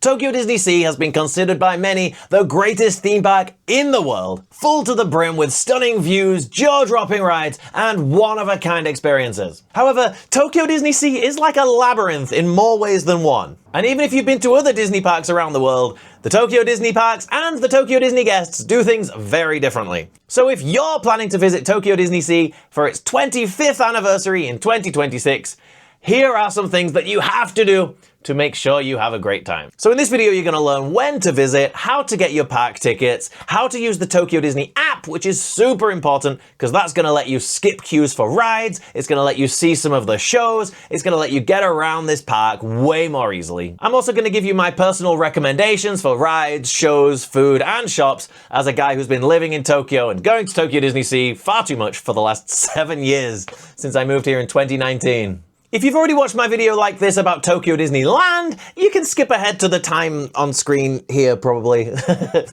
Tokyo DisneySea has been considered by many the greatest theme park in the world, full to the brim with stunning views, jaw-dropping rides, and one-of-a-kind experiences. However, Tokyo DisneySea is like a labyrinth in more ways than one. And even if you've been to other Disney parks around the world, the Tokyo Disney parks and the Tokyo Disney guests do things very differently. So if you're planning to visit Tokyo DisneySea for its 25th anniversary in 2026, here are some things that you have to do to make sure you have a great time. So in this video, you're gonna learn when to visit, how to get your park tickets, how to use the Tokyo Disney app, which is super important because that's gonna let you skip queues for rides, it's gonna let you see some of the shows, it's gonna let you get around this park way more easily. I'm also gonna give you my personal recommendations for rides, shows, food, and shops as a guy who's been living in Tokyo and going to Tokyo DisneySea far too much for the last 7 years since I moved here in 2019. If you've already watched my video like this about Tokyo Disneyland, you can skip ahead to the time on screen here probably,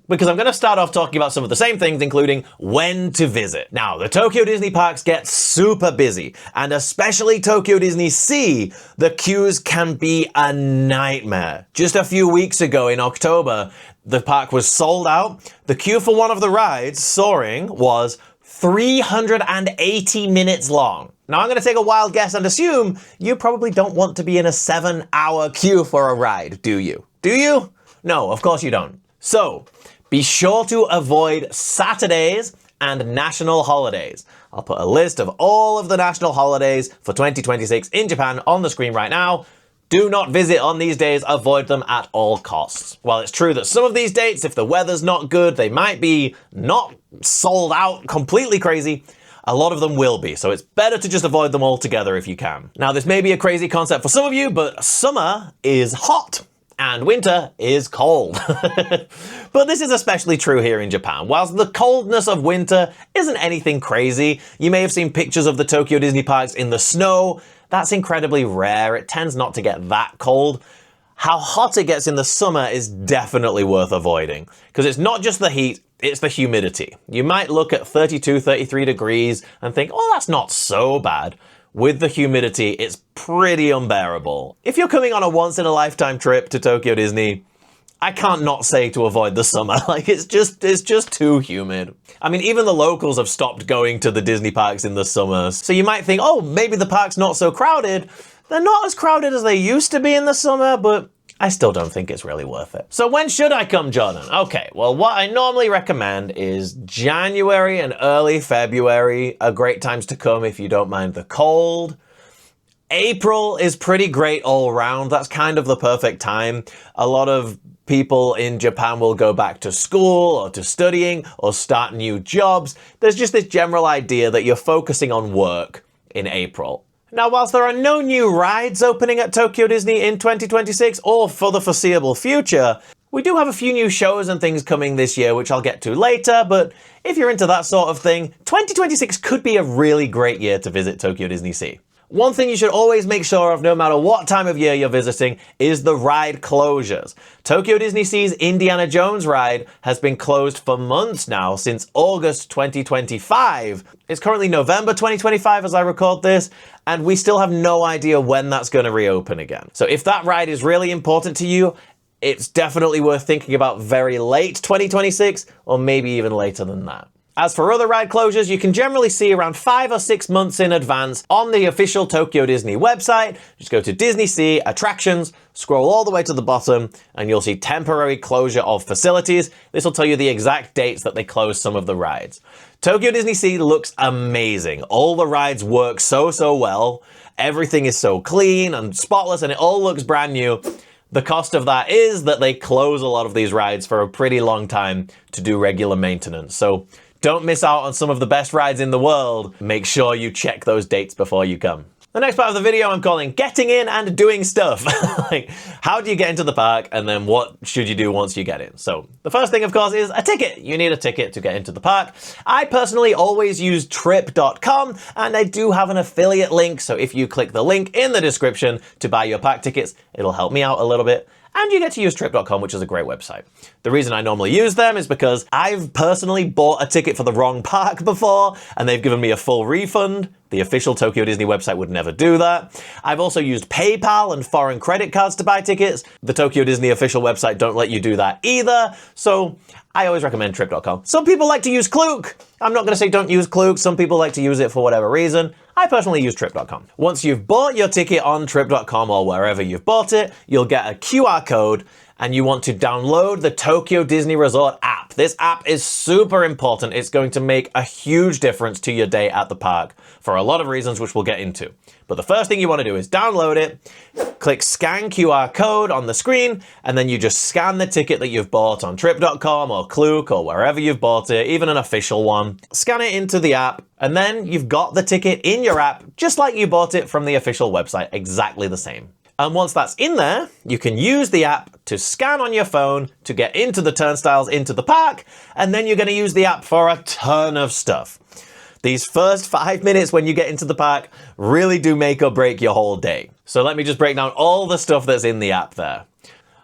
because I'm going to start off talking about some of the same things, including when to visit. Now, the Tokyo Disney parks get super busy, and especially Tokyo DisneySea, the queues can be a nightmare. Just a few weeks ago in October, the park was sold out. The queue for one of the rides, Soaring, was 380 minutes long. Now I'm going to take a wild guess and assume you probably don't want to be in a 7-hour queue for a ride, do you? Do you? No, of course you don't. So be sure to avoid Saturdays and national holidays. I'll put a list of all of the national holidays for 2026 in Japan on the screen right now. Do not visit on these days, avoid them at all costs. While it's true that some of these dates, if the weather's not good, they might be not sold out completely crazy, a lot of them will be, so it's better to just avoid them altogether if you can. Now, this may be a crazy concept for some of you, but summer is hot and winter is cold. But this is especially true here in Japan. Whilst the coldness of winter isn't anything crazy, you may have seen pictures of the Tokyo Disney parks in the snow. That's incredibly rare. It tends not to get that cold. How hot it gets in the summer is definitely worth avoiding, because it's not just the heat, it's the humidity. You might look at 32, 33 degrees and think, oh, that's not so bad. With the humidity, it's pretty unbearable. If you're coming on a once-in-a-lifetime trip to Tokyo Disney, I can't not say to avoid the summer. Like, it's just too humid. I mean, even the locals have stopped going to the Disney parks in the summer. So you might think, oh, maybe the park's not so crowded. They're not as crowded as they used to be in the summer, but I still don't think it's really worth it. So when should I come, Jordan? Okay, well, what I normally recommend is January and early February are great times to come if you don't mind the cold. April is pretty great all around. That's kind of the perfect time. A lot of people in Japan will go back to school or to studying or start new jobs. There's just this general idea that you're focusing on work in April. Now, whilst there are no new rides opening at Tokyo Disney in 2026 or for the foreseeable future, we do have a few new shows and things coming this year, which I'll get to later, but if you're into that sort of thing, 2026 could be a really great year to visit Tokyo DisneySea. One thing you should always make sure of, no matter what time of year you're visiting, is the ride closures. Tokyo DisneySea's Indiana Jones ride has been closed for months now, since August 2025. It's currently November 2025 as I record this, and we still have no idea when that's going to reopen again. So if that ride is really important to you, it's definitely worth thinking about very late 2026, or maybe even later than that. As for other ride closures, you can generally see around 5 or 6 months in advance on the official Tokyo Disney website. Just go to DisneySea Attractions, scroll all the way to the bottom, and you'll see temporary closure of facilities. This will tell you the exact dates that they close some of the rides. Tokyo DisneySea looks amazing. All the rides work so well. Everything is so clean and spotless, and it all looks brand new. The cost of that is that they close a lot of these rides for a pretty long time to do regular maintenance. So don't miss out on some of the best rides in the world. Make sure you check those dates before you come. The next part of the video I'm calling Getting In and Doing Stuff. Like, how do you get into the park, and then what should you do once you get in? So the first thing, of course, is a ticket. You need a ticket to get into the park. I personally always use trip.com, and I do have an affiliate link. So if you click the link in the description to buy your park tickets, it'll help me out a little bit. And you get to use trip.com, which is a great website. The reason I normally use them is because I've personally bought a ticket for the wrong park before, and they've given me a full refund. The official Tokyo Disney website would never do that. I've also used PayPal and foreign credit cards to buy tickets. The Tokyo Disney official website don't let you do that either, so I always recommend trip.com. Some people like to use Klook. I'm not going to say don't use Klook. Some people like to use it for whatever reason. I personally use trip.com. Once you've bought your ticket on trip.com or wherever you've bought it, you'll get a QR code and you want to download the Tokyo Disney Resort app. This app is super important. It's going to make a huge difference to your day at the park for a lot of reasons, which we'll get into. But the first thing you want to do is download it, click scan QR code on the screen, and then you just scan the ticket that you've bought on trip.com or Klook or wherever you've bought it, even an official one. Scan it into the app, and then you've got the ticket in your app, just like you bought it from the official website, exactly the same. And once that's in there, you can use the app to scan on your phone to get into the turnstiles into the park, and then you're going to use the app for a ton of stuff. These first 5 minutes when you get into the park really do make or break your whole day. So let me just break down all the stuff that's in the app there.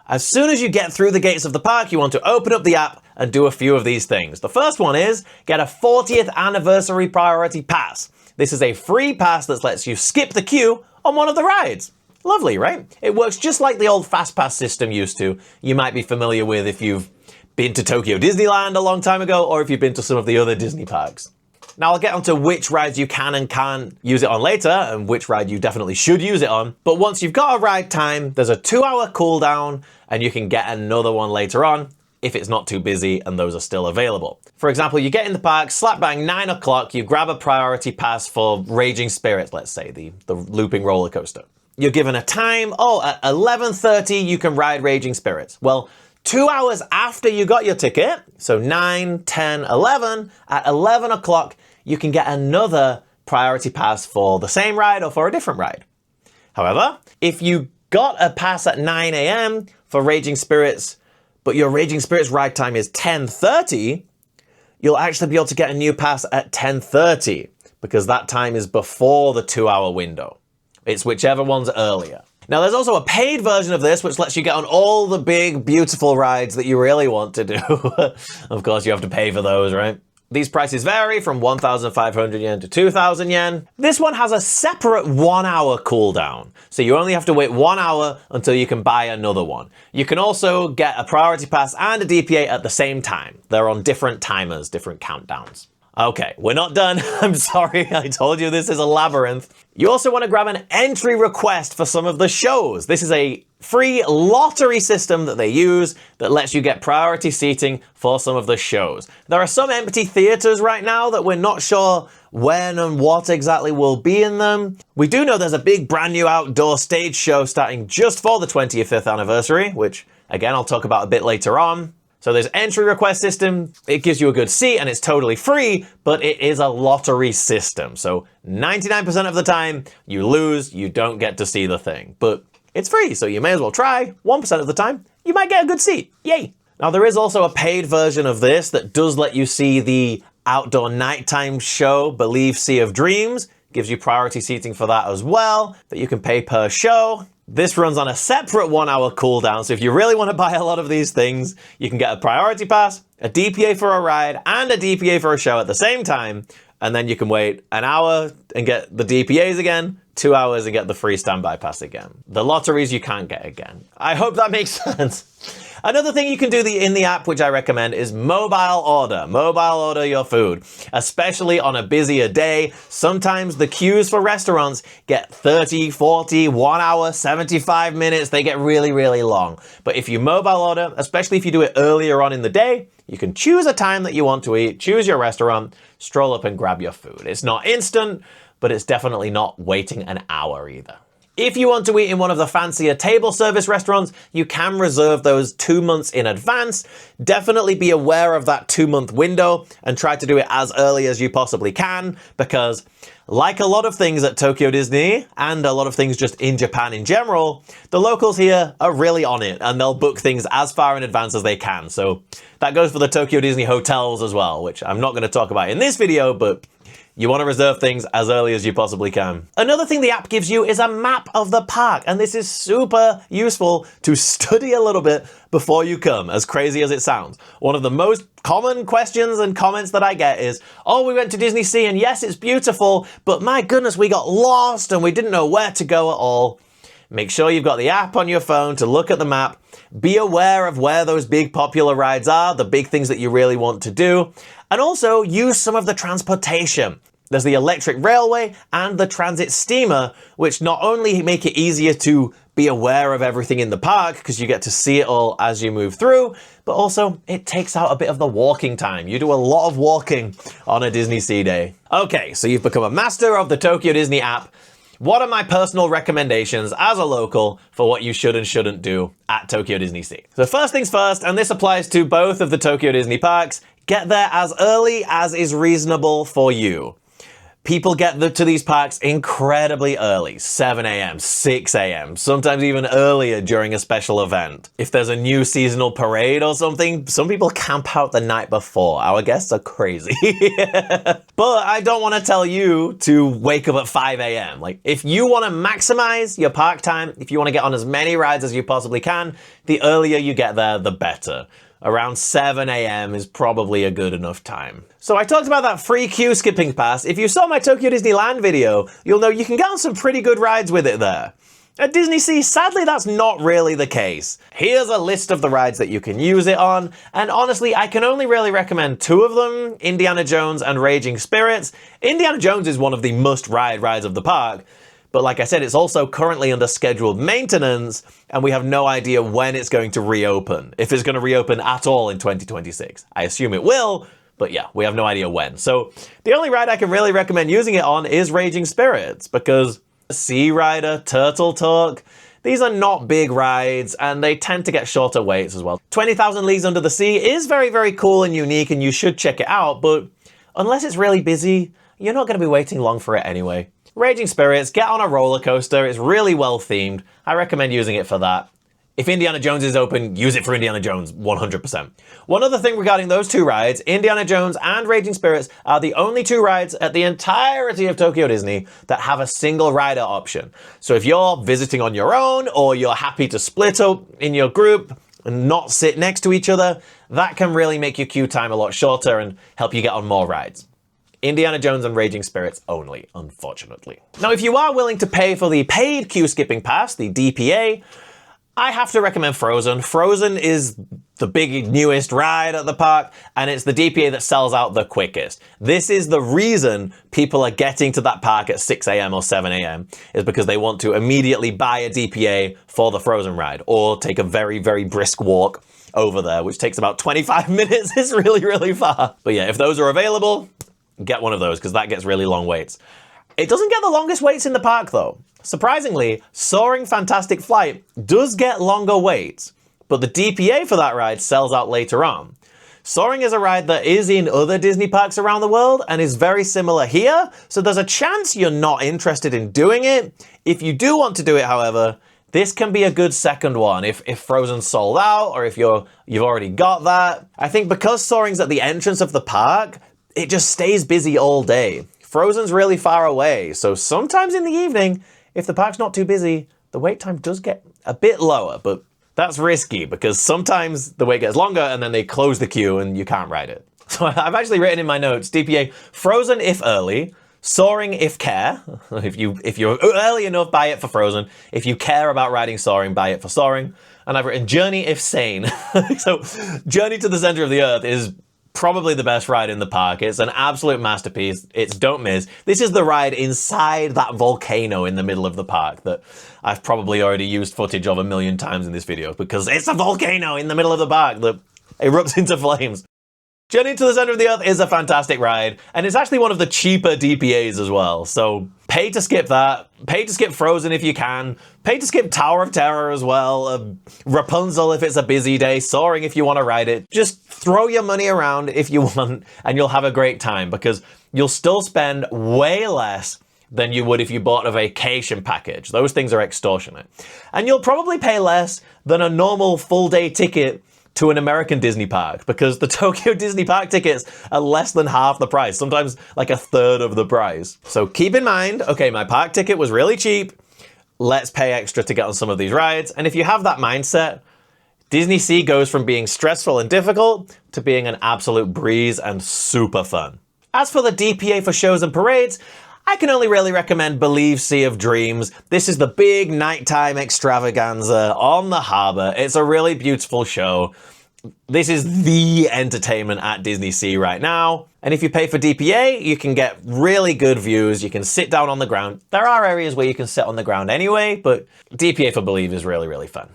As soon as you get through the gates of the park, you want to open up the app and do a few of these things. The first one is get a 40th anniversary priority pass. This is a free pass that lets you skip the queue on one of the rides. Lovely, right? It works just like the old fast pass system used to. You might be familiar with if you've been to Tokyo Disneyland a long time ago, or if you've been to some of the other Disney parks. Now I'll get onto which rides you can and can't use it on later, and which ride you definitely should use it on. But once you've got a ride time, there's a 2-hour cooldown, and you can get another one later on if it's not too busy and those are still available. For example, you get in the park, slap bang 9 o'clock, you grab a priority pass for Raging Spirits, let's say, the looping roller coaster. You're given a time, at 11:30 you can ride Raging Spirits. Well, 2 hours after you got your ticket, so 9, 10, 11, at 11 o'clock, you can get another priority pass for the same ride or for a different ride. However, if you got a pass at 9 a.m. for Raging Spirits, but your Raging Spirits ride time is 10:30, you'll actually be able to get a new pass at 10:30 because that time is before the 2-hour window. It's whichever one's earlier. Now, there's also a paid version of this, which lets you get on all the big, beautiful rides that you really want to do. Of course, you have to pay for those, right? These prices vary from 1,500 yen to 2,000 yen. This one has a separate 1-hour cooldown, so you only have to wait 1 hour until you can buy another one. You can also get a priority pass and a DPA at the same time. They're on different timers, different countdowns. Okay, we're not done. I'm sorry, I told you this is a labyrinth. You also want to grab an entry request for some of the shows. This is a free lottery system that they use that lets you get priority seating for some of the shows. There are some empty theaters right now that we're not sure when and what exactly will be in them. We do know there's a big brand new outdoor stage show starting just for the 25th anniversary, which again, I'll talk about a bit later on. So there's entry request system, it gives you a good seat and it's totally free, but it is a lottery system. So 99% of the time you lose, you don't get to see the thing, but it's free. So you may as well try. 1% of the time you might get a good seat. Yay. Now there is also a paid version of this that does let you see the outdoor nighttime show, Believe Sea of Dreams. Gives you priority seating for that as well, that you can pay per show. This runs on a separate 1-hour cooldown, so if you really want to buy a lot of these things, you can get a priority pass, a DPA for a ride, and a DPA for a show at the same time, and then you can wait an hour and get the DPAs again, 2 hours and get the free standby pass again. The lotteries you can't get again. I hope that makes sense. Another thing you can do in the app, which I recommend, is mobile order. Mobile order your food, especially on a busier day. Sometimes the queues for restaurants get 30, 40, 1 hour, 75 minutes. They get really, really long. But if you mobile order, especially if you do it earlier on in the day, you can choose a time that you want to eat, choose your restaurant, stroll up and grab your food. It's not instant, but it's definitely not waiting an hour either. If you want to eat in one of the fancier table service restaurants, you can reserve those 2 months in advance. Definitely be aware of that 2-month window and try to do it as early as you possibly can, because like a lot of things at Tokyo Disney and a lot of things just in Japan in general, the locals here are really on it and they'll book things as far in advance as they can. So that goes for the Tokyo Disney hotels as well, which I'm not going to talk about in this video, but You want to reserve things as early as you possibly can. Another thing the app gives you is a map of the park, and this is super useful to study a little bit before you come, as crazy as it sounds. One of the most common questions and comments that I get is, oh, we went to DisneySea and yes, it's beautiful, but my goodness, we got lost and we didn't know where to go at all. Make sure you've got the app on your phone to look at the map. Be aware of where those big popular rides are, the big things that you really want to do, and also use some of the transportation. There's the electric railway and the transit steamer, which not only make it easier to be aware of everything in the park because you get to see it all as you move through, but also it takes out a bit of the walking time. You do a lot of walking on a DisneySea day. Okay, so you've become a master of the Tokyo Disney app. What are my personal recommendations as a local for what you should and shouldn't do at Tokyo DisneySea? So first things first, and this applies to both of the Tokyo Disney parks, get there as early as is reasonable for you. People get to these parks incredibly early, 7 a.m., 6 a.m., sometimes even earlier during a special event. If there's a new seasonal parade or something, some people camp out the night before. Our guests are crazy. But I don't want to tell you to wake up at 5 a.m. Like, if you want to maximize your park time, if you want to get on as many rides as you possibly can, the earlier you get there, the better. Around 7 a.m. is probably a good enough time. So I talked about that free queue skipping pass. If you saw my Tokyo Disneyland video, you'll know you can get on some pretty good rides with it there. At DisneySea, sadly, that's not really the case. Here's a list of the rides that you can use it on, and honestly, I can only really recommend two of them, Indiana Jones and Raging Spirits. Indiana Jones is one of the must-ride rides of the park, but like I said, it's also currently under scheduled maintenance, and we have no idea when it's going to reopen, if it's going to reopen at all in 2026. I assume it will, but yeah, we have no idea when. So the only ride I can really recommend using it on is Raging Spirits, because Sea Rider, Turtle Talk, these are not big rides, and they tend to get shorter waits as well. 20,000 Leagues Under the Sea is very, very cool and unique, and you should check it out, but unless it's really busy, you're not going to be waiting long for it anyway. Raging Spirits, get on a roller coaster. It's really well themed. I recommend using it for that. If Indiana Jones is open, use it for Indiana Jones, 100%. One other thing regarding those two rides, Indiana Jones and Raging Spirits are the only two rides at the entirety of Tokyo Disney that have a single rider option. So if you're visiting on your own, or you're happy to split up in your group and not sit next to each other, that can really make your queue time a lot shorter and help you get on more rides. Indiana Jones and Raging Spirits only, unfortunately. Now, if you are willing to pay for the paid queue skipping pass, the DPA, I have to recommend Frozen. Frozen is the big newest ride at the park, and it's the DPA that sells out the quickest. This is the reason people are getting to that park at 6 a.m. or 7 a.m. is because they want to immediately buy a DPA for the Frozen ride, or take a very, very brisk walk over there, which takes about 25 minutes. It's really, really far. But yeah, if those are available, get one of those, because that gets really long waits. It doesn't get the longest waits in the park though. Surprisingly, Soaring Fantastic Flight does get longer waits, but the DPA for that ride sells out later on. Soaring is a ride that is in other Disney parks around the world and is very similar here, so there's a chance you're not interested in doing it. If you do want to do it, however, this can be a good second one if Frozen's sold out, or if you've already got that. I think because Soaring's at the entrance of the park, it just stays busy all day. Frozen's really far away, so sometimes in the evening, if the park's not too busy, the wait time does get a bit lower, but that's risky because sometimes the wait gets longer and then they close the queue and you can't ride it. So I've actually written in my notes, DPA, Frozen if early, Soaring if care. If you're early enough, buy it for Frozen. If you care about riding Soaring, buy it for Soaring. And I've written Journey if sane. So Journey to the Center of the Earth is probably the best ride in the park. It's an absolute masterpiece. It's don't miss. This is the ride inside that volcano in the middle of the park that I've probably already used footage of 1,000,000 times in this video, because it's a volcano in the middle of the park that erupts into flames. Journey to the Center of the Earth is a fantastic ride, and it's actually one of the cheaper DPAs as well. So pay to skip that, pay to skip Frozen if you can, pay to skip Tower of Terror as well, Rapunzel if it's a busy day, Soaring if you want to ride it. Just throw your money around if you want, and you'll have a great time, because you'll still spend way less than you would if you bought a vacation package. Those things are extortionate. And you'll probably pay less than a normal full day ticket to an American Disney park, because the Tokyo Disney park tickets are less than half the price, sometimes like a third of the price. So keep in mind, okay, my park ticket was really cheap, let's pay extra to get on some of these rides. And if you have that mindset, DisneySea goes from being stressful and difficult to being an absolute breeze and super fun. As for the DPA for shows and parades, I can only really recommend Believe Sea of Dreams. This is the big nighttime extravaganza on the harbor. It's a really beautiful show. This is the entertainment at DisneySea right now. And if you pay for DPA, you can get really good views. You can sit down on the ground. There are areas where you can sit on the ground anyway, but DPA for Believe is really, really fun.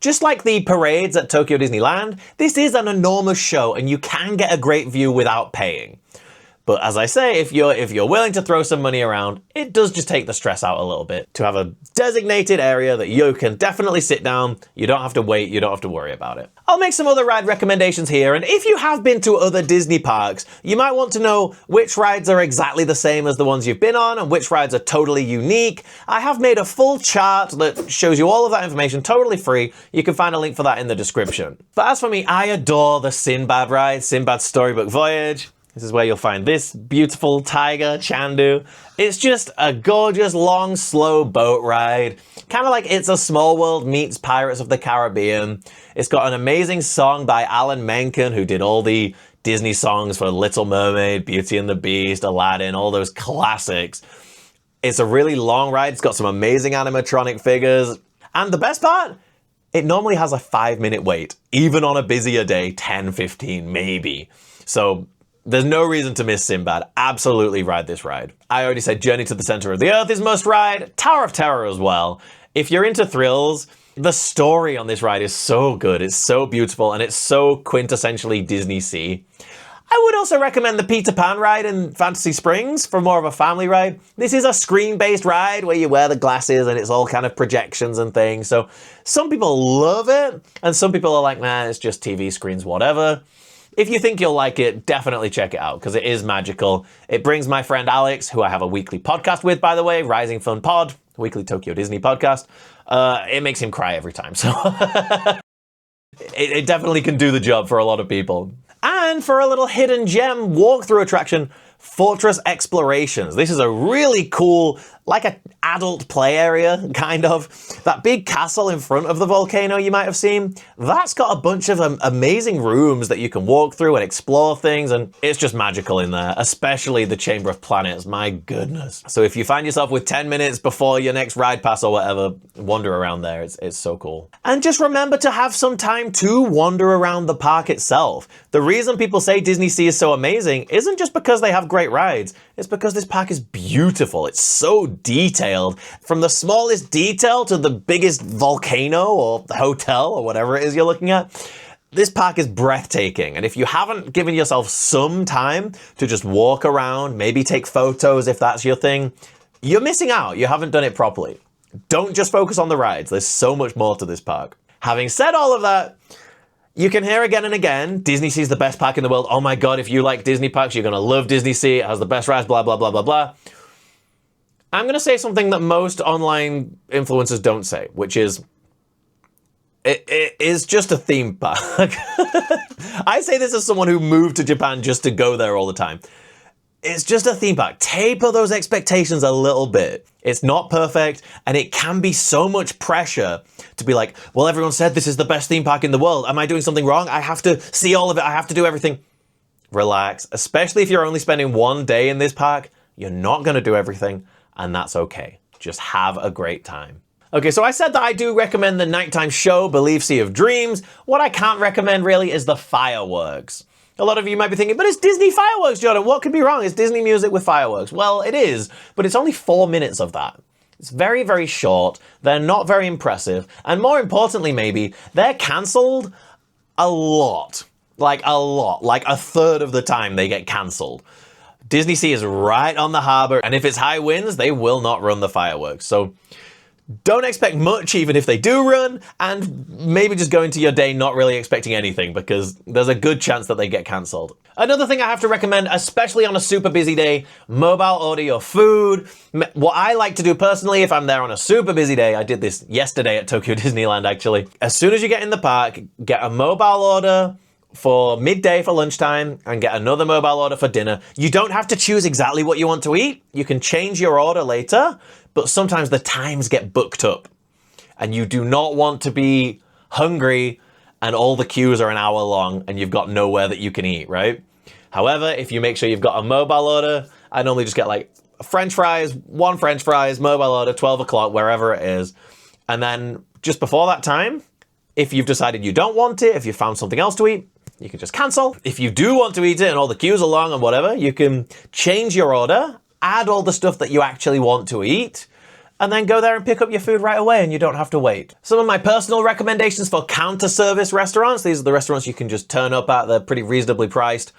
Just like the parades at Tokyo Disneyland, this is an enormous show and you can get a great view without paying. But as I say, if you're willing to throw some money around, it does just take the stress out a little bit to have a designated area that you can definitely sit down. You don't have to wait. You don't have to worry about it. I'll make some other ride recommendations here. And if you have been to other Disney parks, you might want to know which rides are exactly the same as the ones you've been on and which rides are totally unique. I have made a full chart that shows you all of that information totally free. You can find a link for that in the description. But as for me, I adore the Sindbad ride, Sindbad's Storybook Voyage. This is where you'll find this beautiful tiger, Chandu. It's just a gorgeous, long, slow boat ride. Kind of like It's a Small World meets Pirates of the Caribbean. It's got an amazing song by Alan Menken, who did all the Disney songs for Little Mermaid, Beauty and the Beast, Aladdin, all those classics. It's a really long ride. It's got some amazing animatronic figures. And the best part? It normally has a 5-minute wait, even on a busier day, 10, 15, maybe. So there's no reason to miss Sindbad. Absolutely ride this ride. I already said Journey to the Center of the Earth is must ride. Tower of Terror as well. If you're into thrills, the story on this ride is so good. It's so beautiful and it's so quintessentially DisneySea. I would also recommend the Peter Pan ride in Fantasy Springs for more of a family ride. This is a screen-based ride where you wear the glasses and it's all kind of projections and things. So some people love it and some people are like, nah, it's just TV screens, whatever. If you think you'll like it, definitely check it out because it is magical. It brings my friend Alex, who I have a weekly podcast with, by the way, Rising Fun Pod, weekly Tokyo Disney podcast. It makes him cry every time, so it definitely can do the job for a lot of people. And for a little hidden gem walkthrough attraction, Fortress Explorations. This is a really cool, like an adult play area, kind of. That big castle in front of the volcano you might have seen, that's got a bunch of amazing rooms that you can walk through and explore things, and it's just magical in there, especially the Chamber of Planets, my goodness. So if you find yourself with 10 minutes before your next ride pass or whatever, wander around there, it's so cool. And just remember to have some time to wander around the park itself. The reason people say DisneySea is so amazing isn't just because they have great rides, it's because this park is beautiful. It's so detailed, from the smallest detail to the biggest volcano or hotel or whatever it is you're looking at. This park is breathtaking, and if you haven't given yourself some time to just walk around, maybe take photos if that's your thing, you're missing out. You haven't done it properly. Don't just focus on the rides. There's so much more to this park. Having said all of that, you can hear again and again, DisneySea is the best park in the world. Oh my God, if you like Disney parks, you're gonna love DisneySea. It has the best rides, blah, blah, blah, blah, blah. I'm gonna say something that most online influencers don't say, which is, it is just a theme park. I say this as someone who moved to Japan just to go there all the time. It's just a theme park. Taper those expectations a little bit. It's not perfect, and it can be so much pressure to be like, well, everyone said this is the best theme park in the world. Am I doing something wrong? I have to see all of it. I have to do everything. Relax, especially if you're only spending one day in this park. You're not gonna do everything, and that's okay. Just have a great time. Okay, so I said that I do recommend the nighttime show, Believe Sea of Dreams. What I can't recommend really is the fireworks. A lot of you might be thinking, but it's Disney fireworks, Jordan. What could be wrong? It's Disney music with fireworks. Well, it is, but it's only 4 minutes of that. It's very, very short. They're not very impressive. And more importantly, maybe, they're canceled a lot. Like a lot. Like a third of the time they get canceled. DisneySea is right on the harbor, and if it's high winds, they will not run the fireworks. So Don't expect much even if they do run, and maybe just go into your day not really expecting anything because there's a good chance that they get cancelled. Another thing I have to recommend, especially on a super busy day, mobile order your food. What I like to do personally if I'm there on a super busy day, I did this yesterday at Tokyo Disneyland actually. As soon as you get in the park, get a mobile order for midday for lunchtime and get another mobile order for dinner. You don't have to choose exactly what you want to eat. You can change your order later, but sometimes the times get booked up and you do not want to be hungry and all the queues are an hour long and you've got nowhere that you can eat, right? However, if you make sure you've got a mobile order, I normally just get like French fries, one French fries, mobile order, 12 o'clock, wherever it is. And then just before that time, if you've decided you don't want it, if you found something else to eat, you can just cancel. If you do want to eat it and all the queues are long and whatever, you can change your order, add all the stuff that you actually want to eat, and then go there and pick up your food right away and you don't have to wait. Some of my personal recommendations for counter service restaurants, these are the restaurants you can just turn up at, they're pretty reasonably priced.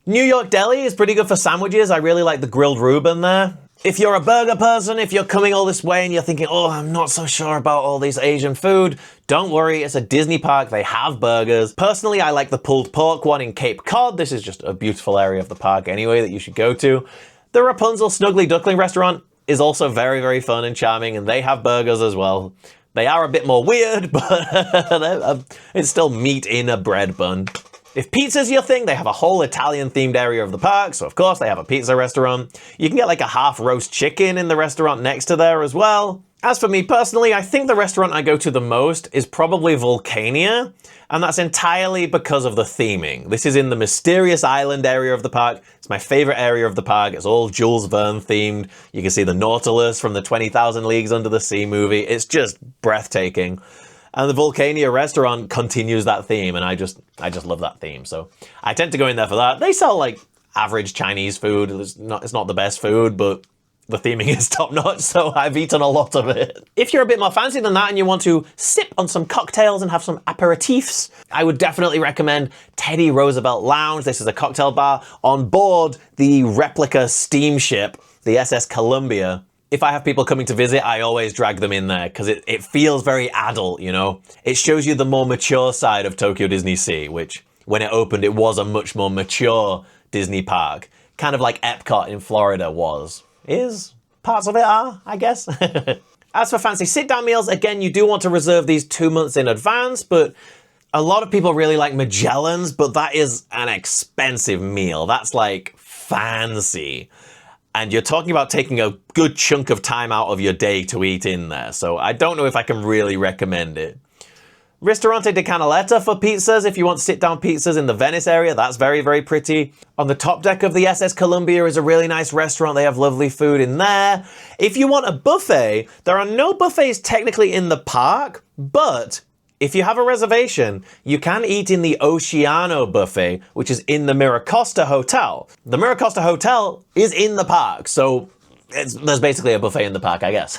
New York Deli is pretty good for sandwiches. I really like the grilled Reuben there. If you're a burger person, if you're coming all this way and you're thinking, oh, I'm not so sure about all this Asian food, don't worry, it's a Disney park, they have burgers. Personally, I like the pulled pork one in Cape Cod. This is just a beautiful area of the park anyway that you should go to. The Rapunzel Snuggly Duckling restaurant is also very, very fun and charming, and they have burgers as well. They are a bit more weird, but it's still meat in a bread bun. If pizza's your thing, they have a whole Italian-themed area of the park, so of course they have a pizza restaurant. You can get like a half roast chicken in the restaurant next to there as well. As for me personally, I think the restaurant I go to the most is probably Volcania, and that's entirely because of the theming. This is in the Mysterious Island area of the park. It's my favorite area of the park. It's all Jules Verne themed. You can see the Nautilus from the 20,000 Leagues Under the Sea movie. It's just breathtaking. And the Volcania restaurant continues that theme, and I just love that theme. So I tend to go in there for that. They sell like average Chinese food. It's not the best food, but the theming is top notch, so I've eaten a lot of it. If you're a bit more fancy than that and you want to sip on some cocktails and have some aperitifs, I would definitely recommend Teddy Roosevelt Lounge. This is a cocktail bar on board the replica steamship, the SS Columbia. If I have people coming to visit, I always drag them in there because it feels very adult, you know? It shows you the more mature side of Tokyo DisneySea, which when it opened, it was a much more mature Disney park. Kind of like Epcot in Florida was. Is. Parts of it are, I guess. As for fancy sit-down meals, again, you do want to reserve these 2 months in advance, but a lot of people really like Magellan's, but that is an expensive meal. That's like fancy. And you're talking about taking a good chunk of time out of your day to eat in there. So I don't know if I can really recommend it. Ristorante di Canaletta for pizzas. If you want sit-down pizzas in the Venice area, that's very, very pretty. On the top deck of the SS Columbia is a really nice restaurant. They have lovely food in there. If you want a buffet, there are no buffets technically in the park, but if you have a reservation, you can eat in the Oceano buffet, which is in the Miracosta Hotel. The Miracosta Hotel is in the park, so there's basically a buffet in the park, I guess.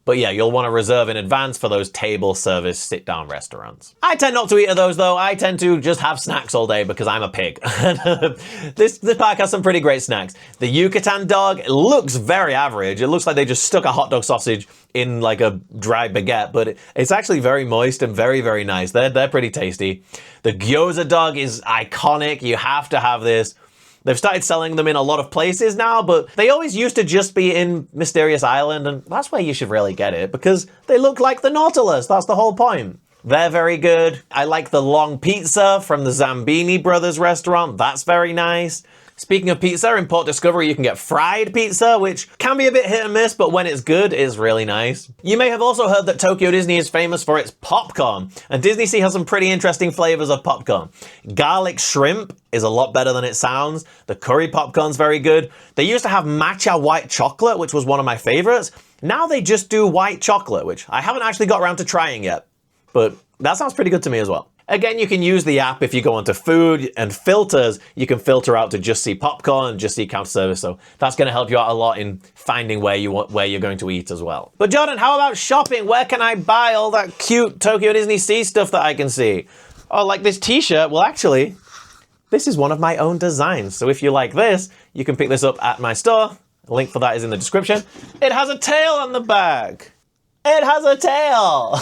But yeah, you'll want to reserve in advance for those table service sit-down restaurants. I tend not to eat at those though. I tend to just have snacks all day because I'm a pig. This park has some pretty great snacks. The Yucatan dog, it looks very average. It looks like they just stuck a hot dog sausage in like a dry baguette, but it's actually very moist and very, very nice. They're pretty tasty. The gyoza dog is iconic. You have to have this. They've started selling them in a lot of places now, but they always used to just be in Mysterious Island, and that's where you should really get it, because they look like the Nautilus. That's the whole point. They're very good. I like the long pizza from the Zambini Brothers restaurant. That's very nice. Speaking of pizza, in Port Discovery, you can get fried pizza, which can be a bit hit and miss, but when it's good, it's really nice. You may have also heard that Tokyo Disney is famous for its popcorn, and DisneySea has some pretty interesting flavors of popcorn. Garlic shrimp is a lot better than it sounds. The curry popcorn's very good. They used to have matcha white chocolate, which was one of my favorites. Now they just do white chocolate, which I haven't actually got around to trying yet, but that sounds pretty good to me as well. Again, you can use the app if you go onto food and filters. You can filter out to just see popcorn and just see counter service. So that's going to help you out a lot in finding where you're going to eat as well. But Jordan, how about shopping? Where can I buy all that cute Tokyo DisneySea stuff that I can see? Oh, like this t-shirt? Well, actually, this is one of my own designs. So if you like this, you can pick this up at my store. A link for that is in the description. It has a tail on the back. It has a tail!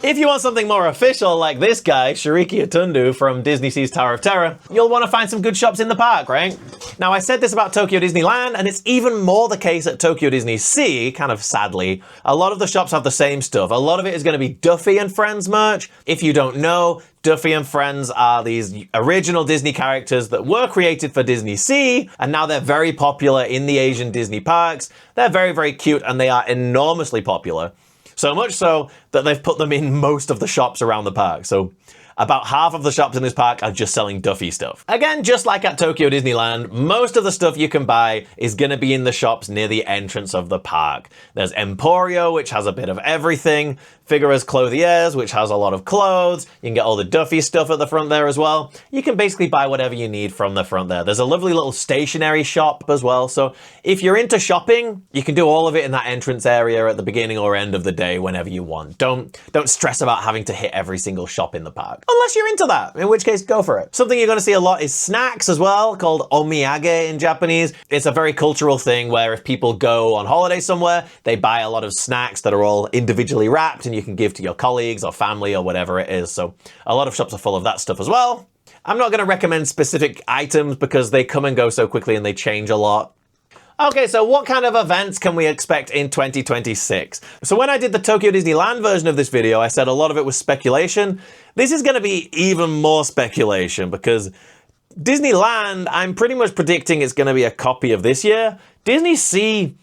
If you want something more official like this guy, Shiriki Atundu from DisneySea's Tower of Terror, you'll want to find some good shops in the park, right? Now, I said this about Tokyo Disneyland, and it's even more the case at Tokyo DisneySea, kind of sadly. A lot of the shops have the same stuff. A lot of it is going to be Duffy and Friends merch. If you don't know, Duffy and Friends are these original Disney characters that were created for DisneySea, and now they're very popular in the Asian Disney parks. They're very, very cute, and they are enormously popular. So much so that they've put them in most of the shops around the park. So about half of the shops in this park are just selling Duffy stuff. Again, just like at Tokyo Disneyland, most of the stuff you can buy is going to be in the shops near the entrance of the park. There's Emporio, which has a bit of everything. Figuras Clothiers, which has a lot of clothes. You can get all the Duffy stuff at the front there as well. You can basically buy whatever you need from the front there. There's a lovely little stationery shop as well. So if you're into shopping, you can do all of it in that entrance area at the beginning or end of the day whenever you want. Don't stress about having to hit every single shop in the park. Unless you're into that, in which case go for it. Something you're going to see a lot is snacks as well, called omiyage in Japanese. It's a very cultural thing where if people go on holiday somewhere, they buy a lot of snacks that are all individually wrapped and you can give to your colleagues or family or whatever it is. So a lot of shops are full of that stuff as well. I'm not going to recommend specific items because they come and go so quickly and they change a lot. Okay, so what kind of events can we expect in 2026? So when I did the Tokyo Disneyland version of this video, I said a lot of it was speculation. This is going to be even more speculation because Disneyland, I'm pretty much predicting it's going to be a copy of this year. DisneySea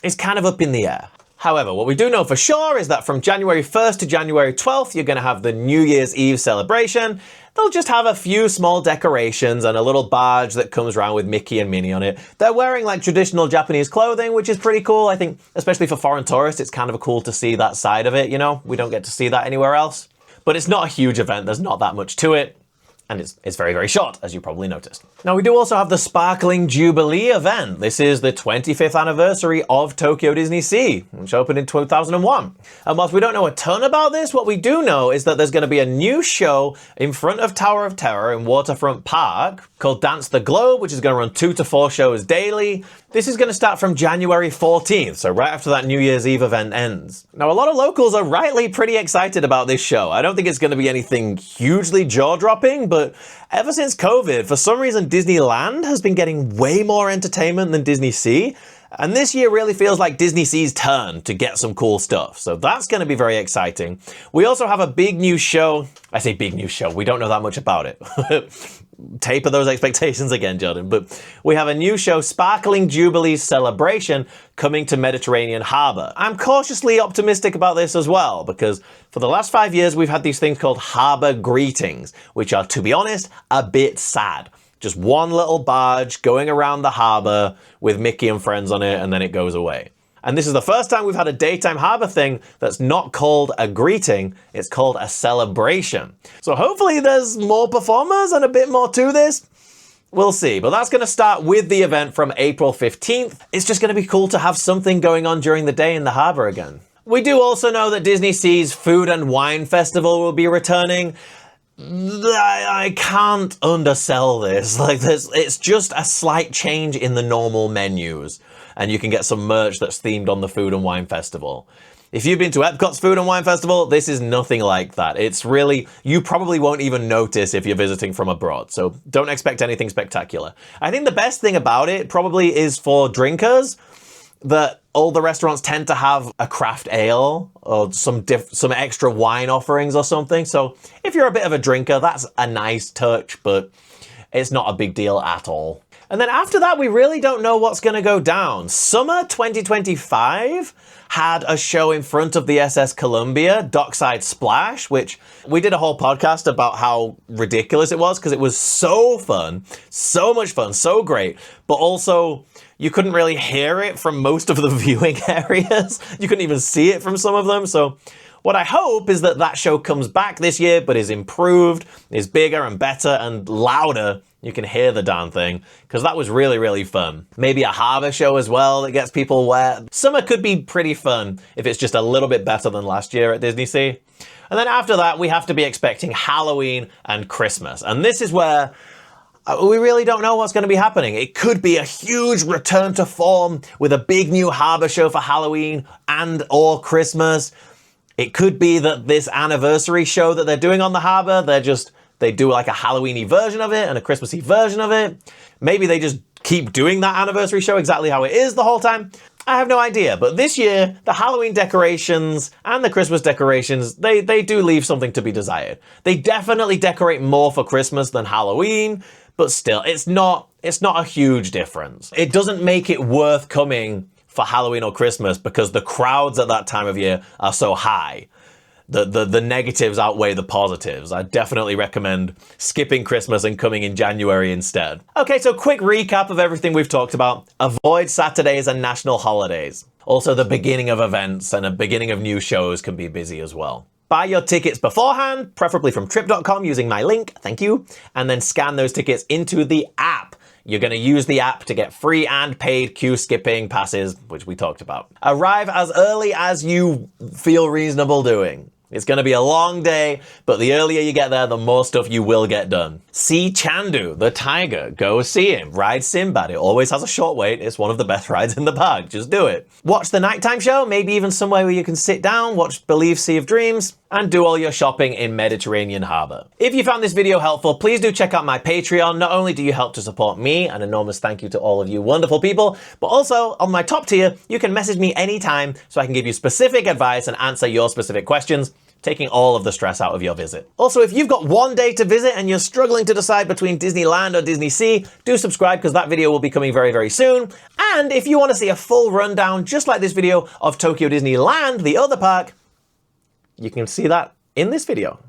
is kind of up in the air. However, what we do know for sure is that from January 1st to January 12th, you're going to have the New Year's Eve celebration. They'll just have a few small decorations and a little barge that comes around with Mickey and Minnie on it. They're wearing like traditional Japanese clothing, which is pretty cool. I think, especially for foreign tourists, it's kind of cool to see that side of it, you know? We don't get to see that anywhere else. But it's not a huge event. There's not that much to it. And it's very, very short, as you probably noticed. Now, we do also have the Sparkling Jubilee event. This is the 25th anniversary of Tokyo DisneySea, which opened in 2001. And whilst we don't know a ton about this, what we do know is that there's going to be a new show in front of Tower of Terror in Waterfront Park called Dance the Globe, which is going to run 2 to 4 shows daily. This is going to start from January 14th, so right after that New Year's Eve event ends. Now, a lot of locals are rightly pretty excited about this show. I don't think it's going to be anything hugely jaw-dropping, but ever since COVID, for some reason, Disneyland has been getting way more entertainment than DisneySea. And this year really feels like DisneySea's turn to get some cool stuff. So that's going to be very exciting. We also have a big new show. I say big new show. We don't know that much about it. Taper those expectations again, Jordan. But we have a new show, Sparkling Jubilee Celebration, coming to Mediterranean Harbour. I'm cautiously optimistic about this as well, because for the last 5 years, we've had these things called harbour greetings, which are, to be honest, a bit sad. Just one little barge going around the harbour with Mickey and friends on it, and then it goes away. And this is the first time we've had a daytime harbour thing that's not called a greeting, it's called a celebration. So hopefully there's more performers and a bit more to this. We'll see, but that's going to start with the event from April 15th. It's just going to be cool to have something going on during the day in the harbour again. We do also know that DisneySea's Food and Wine Festival will be returning. I can't undersell this. Like this, it's just a slight change in the normal menus, and you can get some merch that's themed on the Food and Wine Festival. If you've been to Epcot's Food and Wine Festival, this is nothing like that. It's really, you probably won't even notice if you're visiting from abroad, so don't expect anything spectacular. I think the best thing about it probably is for drinkers, that all the restaurants tend to have a craft ale or some extra wine offerings or something. So if you're a bit of a drinker, that's a nice touch, but it's not a big deal at all. And then after that, we really don't know what's going to go down. Summer 2025 had a show in front of the SS Columbia, Dockside Splash, which we did a whole podcast about how ridiculous it was because it was so fun, so much fun, so great, but also you couldn't really hear it from most of the viewing areas. You couldn't even see it from some of them. So what I hope is that that show comes back this year, but is improved, is bigger and better and louder. You can hear the darn thing, because that was really, really fun. Maybe a harbour show as well that gets people wet. Summer could be pretty fun if it's just a little bit better than last year at DisneySea. And then after that, we have to be expecting Halloween and Christmas. And this is where We really don't know what's going to be happening. It could be a huge return to form with a big new harbor show for Halloween and or Christmas. It could be that this anniversary show that they're doing on the harbor, they do like a Halloween-y version of it and a Christmassy version of it. Maybe they just keep doing that anniversary show exactly how it is the whole time. I have no idea, but this year, the Halloween decorations and the Christmas decorations, they do leave something to be desired. They definitely decorate more for Christmas than Halloween, but still, it's not a huge difference. It doesn't make it worth coming for Halloween or Christmas because the crowds at that time of year are so high. The negatives outweigh the positives. I definitely recommend skipping Christmas and coming in January instead. Okay, so quick recap of everything we've talked about. Avoid Saturdays and national holidays. Also, the beginning of events and the beginning of new shows can be busy as well. Buy your tickets beforehand, preferably from trip.com using my link, thank you, and then scan those tickets into the app. You're going to use the app to get free and paid queue skipping passes, which we talked about. Arrive as early as you feel reasonable doing. It's going to be a long day, but the earlier you get there, the more stuff you will get done. See Chandu, the tiger. Go see him. Ride Sindbad. It always has a short wait. It's one of the best rides in the park. Just do it. Watch the nighttime show, maybe even somewhere where you can sit down, watch Believe Sea of Dreams, and do all your shopping in Mediterranean Harbor. If you found this video helpful, please do check out my Patreon. Not only do you help to support me, an enormous thank you to all of you wonderful people, but also on my top tier, you can message me anytime so I can give you specific advice and answer your specific questions, taking all of the stress out of your visit. Also, if you've got one day to visit and you're struggling to decide between Disneyland or DisneySea, do subscribe because that video will be coming very, very soon. And if you want to see a full rundown, just like this video, of Tokyo Disneyland, the other park, you can see that in this video.